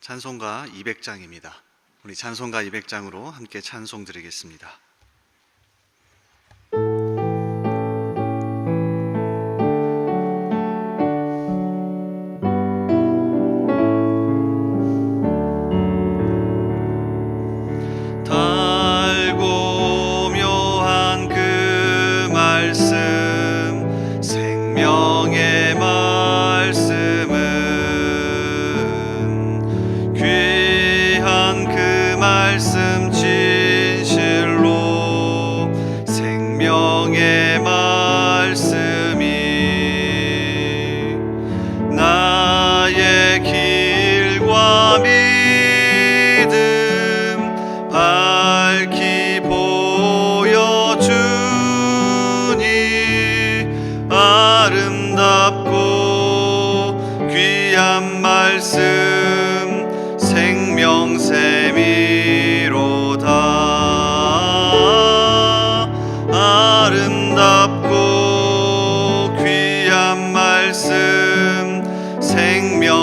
찬송가 200장입니다. 우리 찬송가 200장으로 함께 찬송 드리겠습니다. 달고 묘한 그 말씀, 생명의 말씀은 귀한 그 말씀 진실로 생명의 말씀이 나의 길과 믿음 밝히 보여주니 아름답고 귀한 말씀 생명샘이로다. 아름답고 귀한 말씀 생명샘이로다.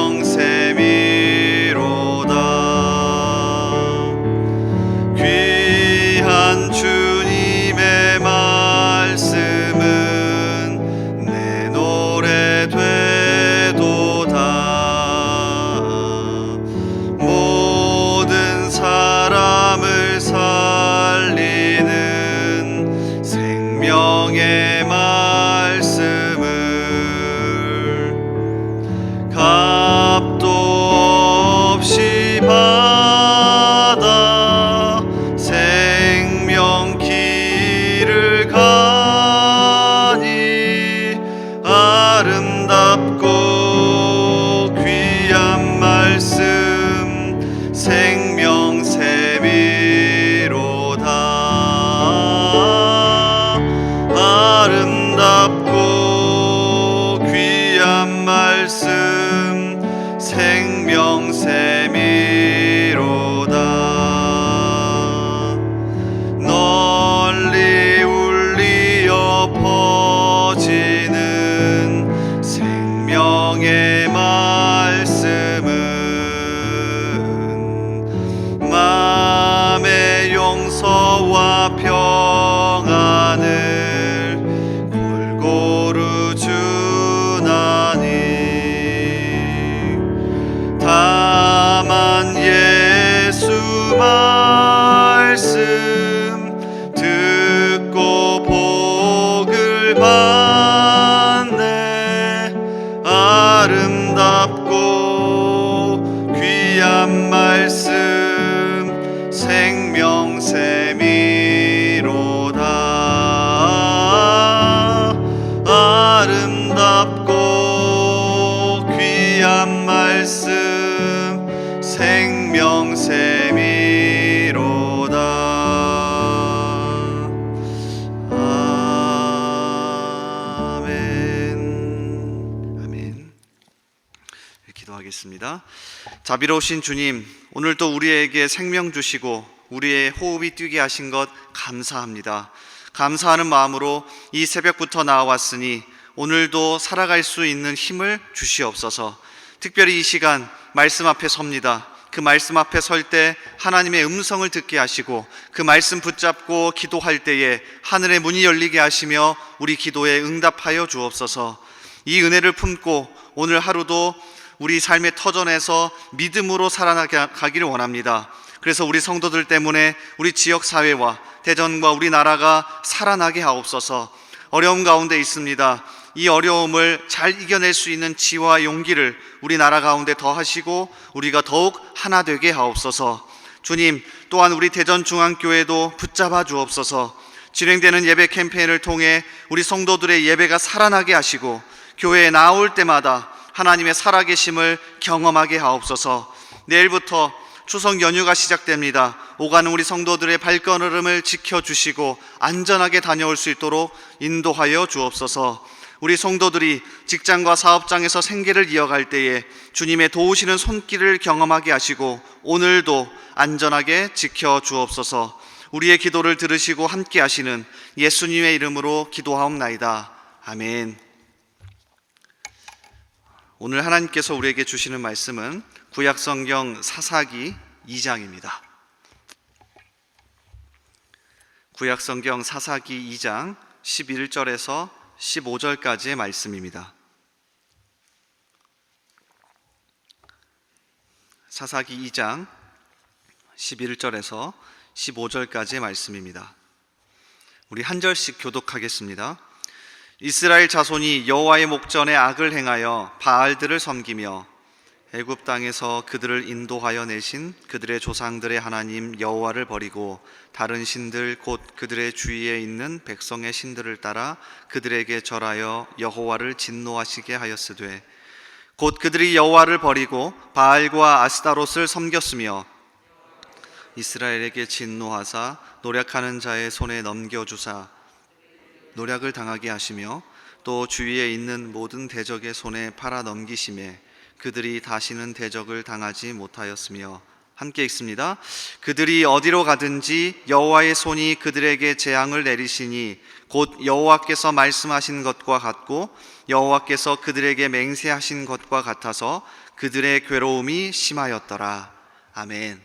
귀한 주님의 말씀은 내 노래 되도다. 모든 사람을 살리는 생명의 말씀을 값도 없이 받아 생명 길을 가니 아름답고 귀한 말씀 생명샘이로다. 아름답고 귀한 말씀 생명샘이로다. 널리 울리어 퍼지는 생명의 말씀은 마음의 용서와 평안을 골고루 주나니 다만 예수 말씀 듣고 복을 받네. 아름답고 귀한 말씀 생명샘이로다. 아름답고 귀한 말씀 생명샘이로다. 아멘. 아멘. 기도하겠습니다. 자비로우신 주님, 오늘도 우리에게 생명 주시고 우리의 호흡이 뛰게 하신 것 감사합니다. 감사하는 마음으로 이 새벽부터 나와왔으니 오늘도 살아갈 수 있는 힘을 주시옵소서. 특별히 이 시간 말씀 앞에 섭니다. 그 말씀 앞에 설 때 하나님의 음성을 듣게 하시고 그 말씀 붙잡고 기도할 때에 하늘의 문이 열리게 하시며 우리 기도에 응답하여 주옵소서. 이 은혜를 품고 오늘 하루도 우리 삶의 터전에서 믿음으로 살아가기를 원합니다. 그래서 우리 성도들 때문에 우리 지역사회와 대전과 우리나라가 살아나게 하옵소서. 어려움 가운데 있습니다. 이 어려움을 잘 이겨낼 수 있는 지혜와 용기를 우리나라 가운데 더하시고 우리가 더욱 하나 되게 하옵소서. 주님, 또한 우리 대전중앙교회도 붙잡아 주옵소서. 진행되는 예배 캠페인을 통해 우리 성도들의 예배가 살아나게 하시고 교회에 나올 때마다 하나님의 살아계심을 경험하게 하옵소서. 내일부터 추석 연휴가 시작됩니다. 오가는 우리 성도들의 발걸음을 지켜주시고 안전하게 다녀올 수 있도록 인도하여 주옵소서. 우리 성도들이 직장과 사업장에서 생계를 이어갈 때에 주님의 도우시는 손길을 경험하게 하시고 오늘도 안전하게 지켜주옵소서. 우리의 기도를 들으시고 함께 하시는 예수님의 이름으로 기도하옵나이다. 아멘. 오늘 하나님께서 우리에게 주시는 말씀은 구약성경 사사기 2장입니다. 구약성경 사사기 2장 11절에서 15절까지의 말씀입니다. 사사기 2장 11절에서 15절까지의 말씀입니다. 우리 한 절씩 교독하겠습니다. 이스라엘 자손이 여호와의 목전에 악을 행하여 바알들을 섬기며 애굽 땅에서 그들을 인도하여 내신 그들의 조상들의 하나님 여호와를 버리고 다른 신들 곧 그들의 주위에 있는 백성의 신들을 따라 그들에게 절하여 여호와를 진노하시게 하였으되 곧 그들이 여호와를 버리고 바알과 아스타롯을 섬겼으며 이스라엘에게 진노하사 노략하는 자의 손에 넘겨주사 노략을 당하게 하시며 또 주위에 있는 모든 대적의 손에 팔아 넘기심에 그들이 다시는 대적을 당하지 못하였으며, 함께 읽습니다. 그들이 어디로 가든지 여호와의 손이 그들에게 재앙을 내리시니 곧 여호와께서 말씀하신 것과 같고 여호와께서 그들에게 맹세하신 것과 같아서 그들의 괴로움이 심하였더라. 아멘.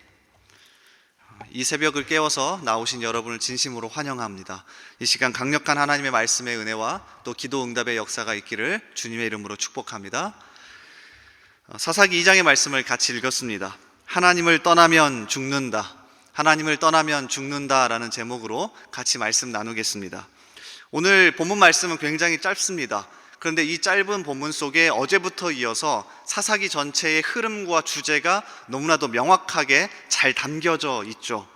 이 새벽을 깨워서 나오신 여러분을 진심으로 환영합니다. 이 시간 강력한 하나님의 말씀의 은혜와 또 기도 응답의 역사가 있기를 주님의 이름으로 축복합니다. 사사기 2장의 말씀을 같이 읽었습니다. 하나님을 떠나면 죽는다. 하나님을 떠나면 죽는다라는 제목으로 같이 말씀 나누겠습니다. 오늘 본문 말씀은 굉장히 짧습니다. 그런데 이 짧은 본문 속에 어제부터 이어서 사사기 전체의 흐름과 주제가 너무나도 명확하게 잘 담겨져 있죠.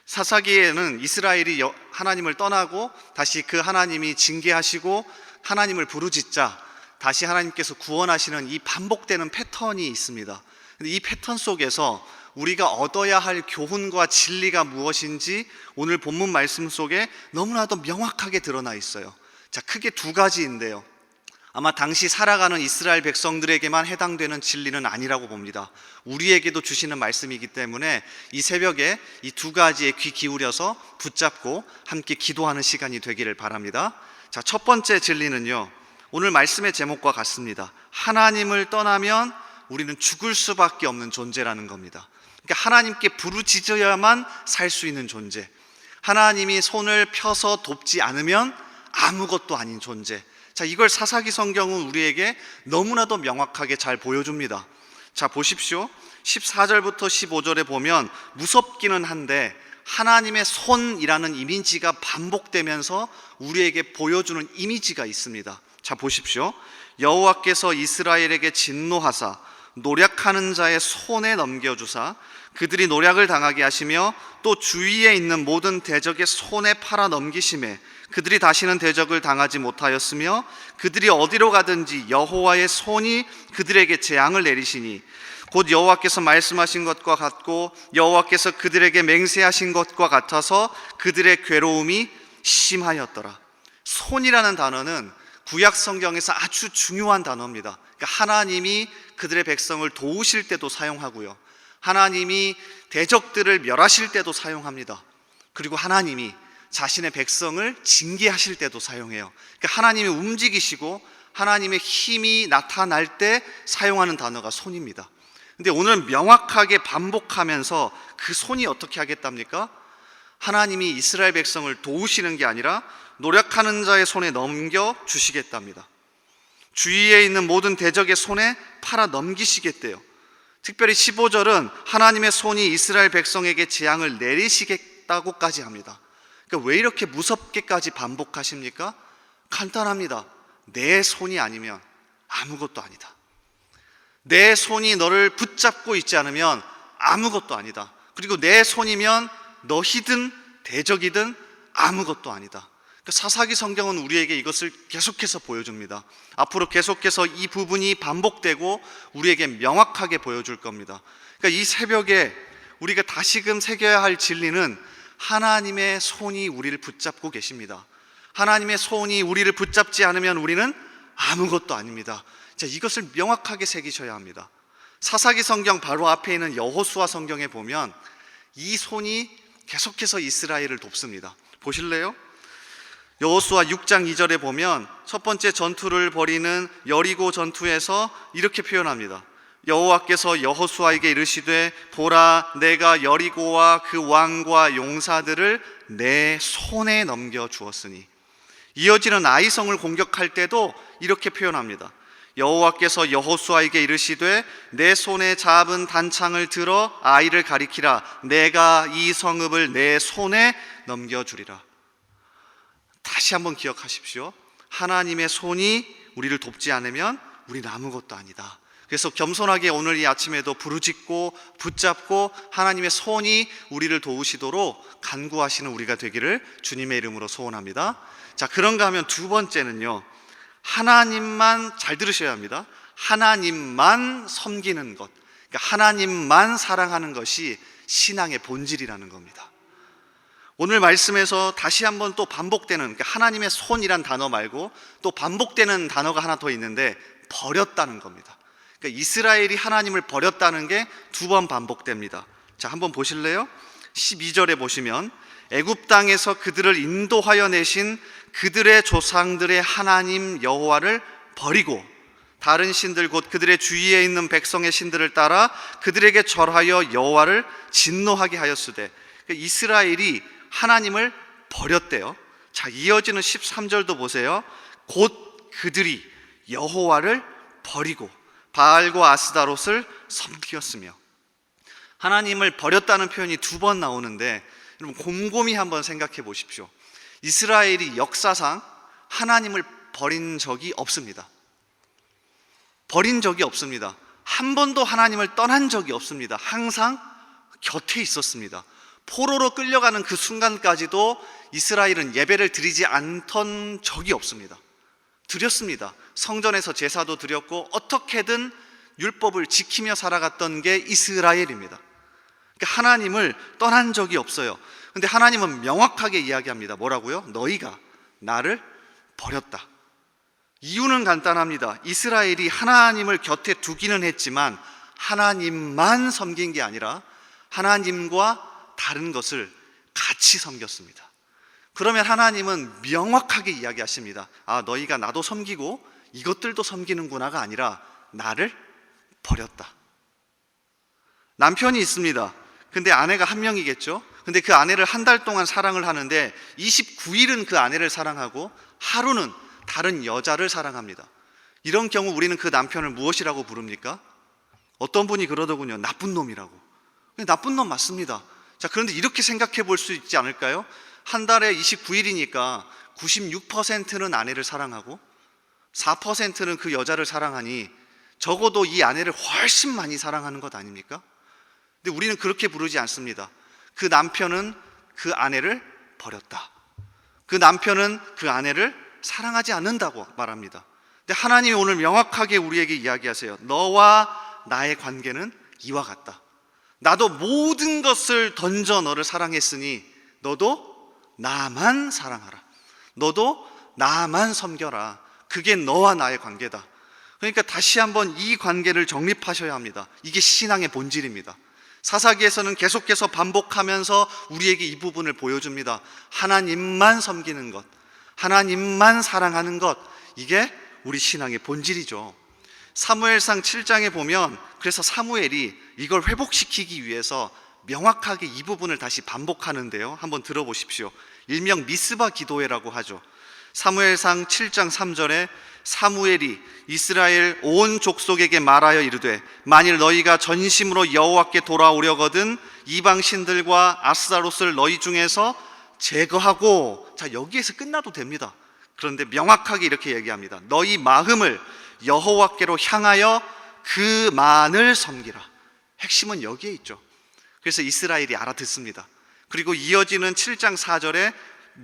사사기에는 이스라엘이 하나님을 떠나고 다시 그 하나님이 징계하시고 하나님을 부르짖자 다시 하나님께서 구원하시는 이 반복되는 패턴이 있습니다. 근데 이 패턴 속에서 우리가 얻어야 할 교훈과 진리가 무엇인지 오늘 본문 말씀 속에 너무나도 명확하게 드러나 있어요. 자, 크게 두 가지인데요. 아마 당시 살아가는 이스라엘 백성들에게만 해당되는 진리는 아니라고 봅니다. 우리에게도 주시는 말씀이기 때문에 이 새벽에 이 두 가지에 귀 기울여서 붙잡고 함께 기도하는 시간이 되기를 바랍니다. 자, 첫 번째 진리는요, 오늘 말씀의 제목과 같습니다. 하나님을 떠나면 우리는 죽을 수밖에 없는 존재라는 겁니다. 그러니까 하나님께 부르짖어야만 살 수 있는 존재, 하나님이 손을 펴서 돕지 않으면 아무것도 아닌 존재. 자, 이걸 사사기 성경은 우리에게 너무나도 명확하게 잘 보여줍니다. 자, 보십시오. 14절부터 15절에 보면 무섭기는 한데 하나님의 손이라는 이미지가 반복되면서 우리에게 보여주는 이미지가 있습니다. 자, 보십시오. 여호와께서 이스라엘에게 진노하사 노략하는 자의 손에 넘겨주사 그들이 노략을 당하게 하시며 또 주위에 있는 모든 대적의 손에 팔아 넘기심에 그들이 다시는 대적을 당하지 못하였으며 그들이 어디로 가든지 여호와의 손이 그들에게 재앙을 내리시니 곧 여호와께서 말씀하신 것과 같고 여호와께서 그들에게 맹세하신 것과 같아서 그들의 괴로움이 심하였더라. 손이라는 단어는 구약 성경에서 아주 중요한 단어입니다. 그러니까 하나님이 그들의 백성을 도우실 때도 사용하고요, 하나님이 대적들을 멸하실 때도 사용합니다. 그리고 하나님이 자신의 백성을 징계하실 때도 사용해요. 그러니까 하나님이 움직이시고 하나님의 힘이 나타날 때 사용하는 단어가 손입니다. 근데 오늘 명확하게 반복하면서 그 손이 어떻게 하겠답니까? 하나님이 이스라엘 백성을 도우시는 게 아니라 노력하는 자의 손에 넘겨 주시겠답니다. 주위에 있는 모든 대적의 손에 팔아 넘기시겠대요. 특별히 15절은 하나님의 손이 이스라엘 백성에게 재앙을 내리시겠다고까지 합니다. 그러니까 왜 이렇게 무섭게까지 반복하십니까? 간단합니다. 내 손이 아니면 아무것도 아니다. 내 손이 너를 붙잡고 있지 않으면 아무것도 아니다. 그리고 내 손이면 너희든 대적이든 아무것도 아니다. 사사기 성경은 우리에게 이것을 계속해서 보여줍니다. 앞으로 계속해서 이 부분이 반복되고 우리에게 명확하게 보여줄 겁니다. 그러니까 이 새벽에 우리가 다시금 새겨야 할 진리는 하나님의 손이 우리를 붙잡고 계십니다. 하나님의 손이 우리를 붙잡지 않으면 우리는 아무것도 아닙니다. 자, 이것을 명확하게 새기셔야 합니다. 사사기 성경 바로 앞에 있는 여호수아 성경에 보면 이 손이 계속해서 이스라엘을 돕습니다. 보실래요? 여호수아 6장 2절에 보면 첫 번째 전투를 벌이는 여리고 전투에서 이렇게 표현합니다. 여호와께서 여호수아에게 이르시되 보라 내가 여리고와 그 왕과 용사들을 내 손에 넘겨 주었으니. 이어지는 아이성을 공격할 때도 이렇게 표현합니다. 여호와께서 여호수아에게 이르시되 내 손에 잡은 단창을 들어 아이를 가리키라. 내가 이 성읍을 내 손에 넘겨주리라. 다시 한번 기억하십시오. 하나님의 손이 우리를 돕지 않으면 우리는 아무것도 아니다. 그래서 겸손하게 오늘 이 아침에도 부르짖고 붙잡고 하나님의 손이 우리를 도우시도록 간구하시는 우리가 되기를 주님의 이름으로 소원합니다. 자, 그런가 하면 두 번째는요, 하나님만, 잘 들으셔야 합니다. 하나님만 섬기는 것, 그러니까 하나님만 사랑하는 것이 신앙의 본질이라는 겁니다. 오늘 말씀에서 다시 한번 또 반복되는, 그러니까 하나님의 손이란 단어 말고 또 반복되는 단어가 하나 더 있는데 버렸다는 겁니다. 그러니까 이스라엘이 하나님을 버렸다는 게 두 번 반복됩니다. 자, 한번 보실래요? 12절에 보시면 애굽 땅에서 그들을 인도하여 내신 그들의 조상들의 하나님 여호와를 버리고 다른 신들 곧 그들의 주위에 있는 백성의 신들을 따라 그들에게 절하여 여호와를 진노하게 하였으되. 그러니까 이스라엘이 하나님을 버렸대요. 자, 이어지는 13절도 보세요. 곧 그들이 여호와를 버리고 바알과 아스다롯을 섬기었으며. 하나님을 버렸다는 표현이 두 번 나오는데 여러분 곰곰이 한번 생각해 보십시오. 이스라엘이 역사상 하나님을 버린 적이 없습니다. 버린 적이 없습니다. 한 번도 하나님을 떠난 적이 없습니다. 항상 곁에 있었습니다. 포로로 끌려가는 그 순간까지도 이스라엘은 예배를 드리지 않던 적이 없습니다. 드렸습니다. 성전에서 제사도 드렸고 어떻게든 율법을 지키며 살아갔던 게 이스라엘입니다. 그러니까 하나님을 떠난 적이 없어요. 근데 하나님은 명확하게 이야기합니다. 뭐라고요? 너희가 나를 버렸다. 이유는 간단합니다. 이스라엘이 하나님을 곁에 두기는 했지만 하나님만 섬긴 게 아니라 하나님과 다른 것을 같이 섬겼습니다. 그러면 하나님은 명확하게 이야기하십니다. 아, 너희가 나도 섬기고 이것들도 섬기는구나가 아니라 나를 버렸다. 남편이 있습니다. 근데 아내가 한 명이겠죠. 근데 그 아내를 한 달 동안 사랑을 하는데 29일은 그 아내를 사랑하고 하루는 다른 여자를 사랑합니다. 이런 경우 우리는 그 남편을 무엇이라고 부릅니까? 어떤 분이 그러더군요. 나쁜 놈이라고. 나쁜 놈 맞습니다. 자, 그런데 이렇게 생각해 볼 수 있지 않을까요? 한 달에 29일이니까 96%는 아내를 사랑하고 4%는 그 여자를 사랑하니 적어도 이 아내를 훨씬 많이 사랑하는 것 아닙니까? 근데 우리는 그렇게 부르지 않습니다. 그 남편은 그 아내를 버렸다. 그 남편은 그 아내를 사랑하지 않는다고 말합니다. 근데 하나님이 오늘 명확하게 우리에게 이야기하세요. 너와 나의 관계는 이와 같다. 나도 모든 것을 던져 너를 사랑했으니 너도 나만 사랑하라. 너도 나만 섬겨라. 그게 너와 나의 관계다. 그러니까 다시 한번 이 관계를 정립하셔야 합니다. 이게 신앙의 본질입니다. 사사기에서는 계속해서 반복하면서 우리에게 이 부분을 보여줍니다. 하나님만 섬기는 것, 하나님만 사랑하는 것, 이게 우리 신앙의 본질이죠. 사무엘상 7장에 보면 그래서 사무엘이 이걸 회복시키기 위해서 명확하게 이 부분을 다시 반복하는데요. 한번 들어보십시오. 일명 미스바 기도회라고 하죠. 사무엘상 7장 3절에 사무엘이 이스라엘 온 족속에게 말하여 이르되 만일 너희가 전심으로 여호와께 돌아오려거든 이방 신들과 아스타롯을 너희 중에서 제거하고. 자, 여기에서 끝나도 됩니다. 그런데 명확하게 이렇게 얘기합니다. 너희 마음을 여호와께로 향하여 그만을 섬기라. 핵심은 여기에 있죠. 그래서 이스라엘이 알아듣습니다. 그리고 이어지는 7장 4절에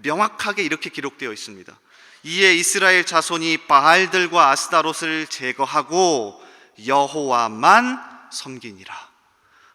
명확하게 이렇게 기록되어 있습니다. 이에 이스라엘 자손이 바알들과 아스타롯을 제거하고 여호와만 섬기니라.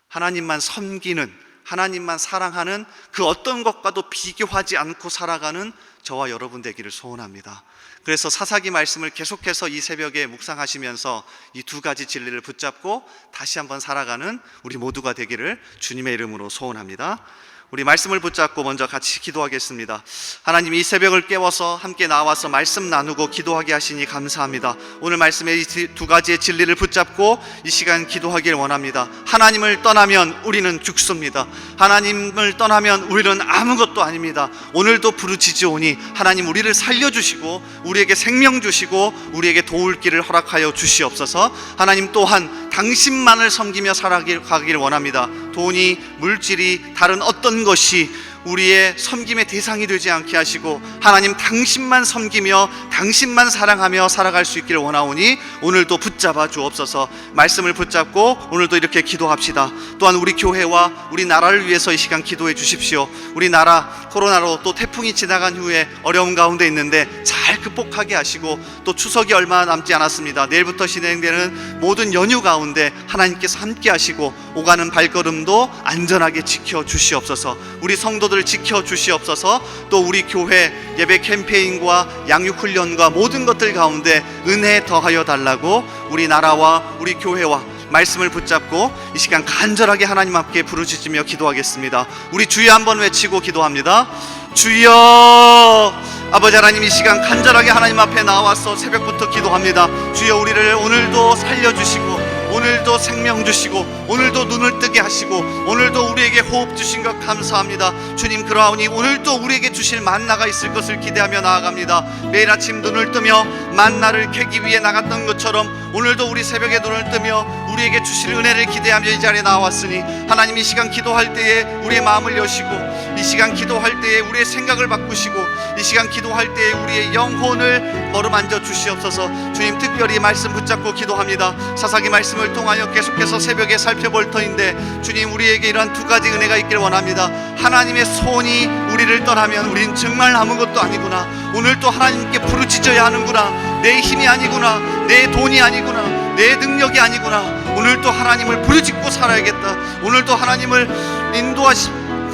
하나님만 섬기는, 하나님만 사랑하는 그 어떤 것과도 비교하지 않고 살아가는 저와 여러분 되기를 소원합니다. 그래서 사사기 말씀을 계속해서 이 새벽에 묵상하시면서 이 두 가지 진리를 붙잡고 다시 한번 살아가는 우리 모두가 되기를 주님의 이름으로 소원합니다. 우리 말씀을 붙잡고 먼저 같이 기도하겠습니다. 하나님, 이 새벽을 깨워서 함께 나와서 말씀 나누고 기도하게 하시니 감사합니다. 오늘 말씀의 이 두 가지의 진리를 붙잡고 이 시간 기도하길 원합니다. 하나님을 떠나면 우리는 죽습니다. 하나님을 떠나면 우리는 아무것도 아닙니다. 오늘도 부르짖으오니 하나님, 우리를 살려주시고 우리에게 생명 주시고 우리에게 도울 길을 허락하여 주시옵소서. 하나님, 또한 당신만을 섬기며 살아가길 원합니다. 돈이, 물질이, 다른 어떤 것이 우리의 섬김의 대상이 되지 않게 하시고 하나님, 당신만 섬기며 당신만 사랑하며 살아갈 수 있기를 원하오니 오늘도 붙잡아 주옵소서. 말씀을 붙잡고 오늘도 이렇게 기도합시다. 또한 우리 교회와 우리 나라를 위해서 이 시간 기도해 주십시오. 우리 나라 코로나로 또 태풍이 지나간 후에 어려운 가운데 있는데 잘 극복하게 하시고, 또 추석이 얼마 남지 않았습니다. 내일부터 진행되는 모든 연휴 가운데 하나님께서 함께 하시고 오가는 발걸음도 안전하게 지켜 주시옵소서. 우리 성도들 지켜 주시옵소서. 또 우리 교회 예배 캠페인과 양육훈련과 모든 것들 가운데 은혜 더하여 달라고 우리 나라와 우리 교회와 말씀을 붙잡고 이 시간 간절하게 하나님 앞에 부르짖으며 기도하겠습니다. 우리 주여 한번 외치고 기도합니다. 주여. 아버지 하나님, 이 시간 간절하게 하나님 앞에 나와서 새벽부터 기도합니다. 주여, 우리를 오늘도 살려주시고 오늘도 생명 주시고 오늘도 눈을 뜨게 하시고 오늘도 우리에게 호흡 주신 것 감사합니다. 주님, 그러하오니 오늘도 우리에게 주실 만나가 있을 것을 기대하며 나아갑니다. 매일 아침 눈을 뜨며 만나를 캐기 위해 나갔던 것처럼 오늘도 우리 새벽에 눈을 뜨며 우리에게 주실 은혜를 기대하며 이 자리에 나왔으니 하나님, 이 시간 기도할 때에 우리의 마음을 여시고 이 시간 기도할 때에 우리의 생각을 바꾸시고 이 시간 기도할 때에 우리의 영혼을 어루만져 주시옵소서. 주님, 특별히 말씀 붙잡고 기도합니다. 사사기 말씀을 통하여 계속해서 새벽에 살펴볼 터인데 주님, 우리에게 이러한 두 가지 은혜가 있기를 원합니다. 하나님의 손이 우리를 떠나면 우린 정말 아무것도 아니구나. 오늘 또 하나님께 부르짖어야 하는구나. 내 힘이 아니구나, 내 돈이 아니구나, 내 능력이 아니구나. 오늘 또 하나님을 부르짖고 살아야겠다. 오늘 또 하나님을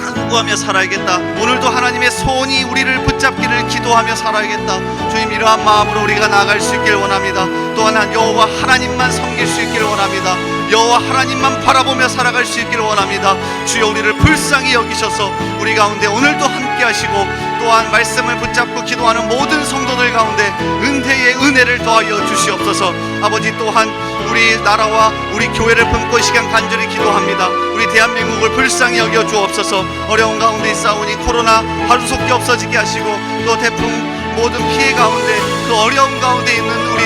간구하며 살아야겠다. 오늘도 하나님의 손이 우리를 붙잡기를 기도하며 살아야겠다. 주님, 이러한 마음으로 우리가 나아갈 수 있기를 원합니다. 또한 여호와 하나님만 섬길 수 있기를 원합니다. 여호와 하나님만 바라보며 살아갈 수 있기를 원합니다. 주여, 우리를 불쌍히 여기셔서 우리 가운데 오늘도 함께 하시고 또한 말씀을 붙잡고 기도하는 모든 성도들 가운데 은혜의 은혜를 더하여 주시옵소서. 아버지, 또한 우리 나라와 우리 교회를 품고 이 시간 간절히 기도합니다. 우리 대한민국을 불쌍히 여겨 주옵소서. 어려운 가운데 있사오니 코로나 하루속히 없어지게 하시고 또 태풍 모든 피해 가운데 그 어려운 가운데 있는 우리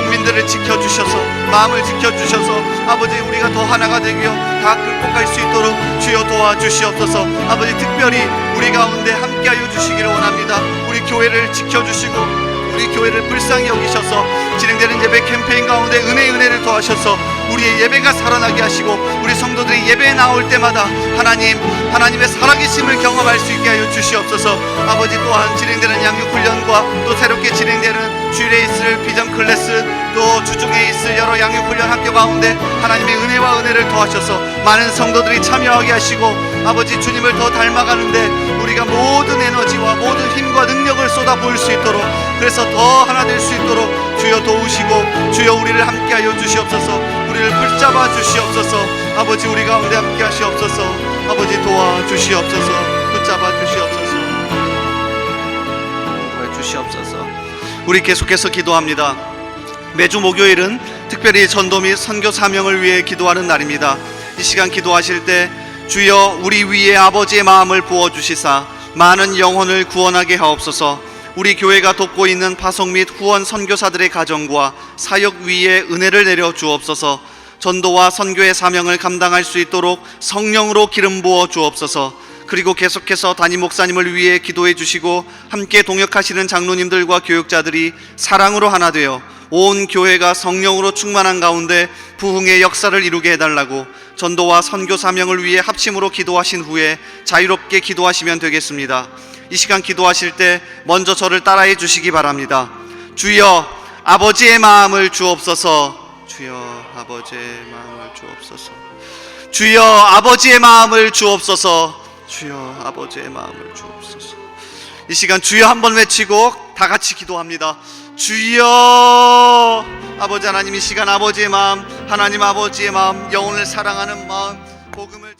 국민들을 지켜주셔서 마음을 지켜주셔서 아버지, 우리가 더 하나가 되며 다 극복할 수 있도록 주여 도와주시옵소서. 아버지, 특별히 우리 가운데 함께하여 주시기를 원합니다. 우리 교회를 지켜주시고 우리 교회를 불쌍히 여기셔서 진행되는 예배 캠페인 가운데 은혜를 더하셔서 우리의 예배가 살아나게 하시고 우리 성도들이 예배에 나올 때마다 하나님의 살아계심을 경험할 수 있게 하여 주시옵소서. 아버지, 또한 진행되는 양육훈련과 또 새롭게 진행되는 주일에 있을 비전 클래스 또 주중에 있을 여러 양육훈련 학교 가운데 하나님의 은혜와 은혜를 더하셔서 많은 성도들이 참여하게 하시고 아버지, 주님을 더 닮아가는데 우리가 모든 에너지와 모든 힘과 능력을 쏟아부을 수 있도록, 그래서 더 하나 될 수 있도록 주여 도우시고 주여 우리를 함께하여 주시옵소서. 우리를 붙잡아 주시옵소서. 아버지, 우리 가운데 함께 하시옵소서. 아버지, 도와주시옵소서. 붙잡아 주시옵소서. 도와주시옵소서. 우리 계속해서 기도합니다. 매주 목요일은 특별히 전도 및 선교 사명을 위해 기도하는 날입니다. 이 시간 기도하실 때 주여, 우리 위에 아버지의 마음을 부어주시사 많은 영혼을 구원하게 하옵소서. 우리 교회가 돕고 있는 파송 및 후원 선교사들의 가정과 사역 위에 은혜를 내려 주옵소서. 전도와 선교의 사명을 감당할 수 있도록 성령으로 기름 부어 주옵소서. 그리고 계속해서 담임 목사님을 위해 기도해 주시고 함께 동역하시는 장로님들과 교육자들이 사랑으로 하나 되어 온 교회가 성령으로 충만한 가운데 부흥의 역사를 이루게 해달라고 전도와 선교 사명을 위해 합심으로 기도하신 후에 자유롭게 기도하시면 되겠습니다. 이 시간 기도하실 때 먼저 저를 따라해 주시기 바랍니다. 주여, 아버지의 마음을 주옵소서. 주여, 아버지의 마음을 주옵소서. 주여, 아버지의 마음을 주옵소서. 주여, 아버지의 마음을 주옵소서. 이 시간 주여 한번 외치고 다 같이 기도합니다. 주여. 아버지 하나님, 이 시간 아버지의 마음, 하나님 아버지의 마음, 영혼을 사랑하는 마음, 복음을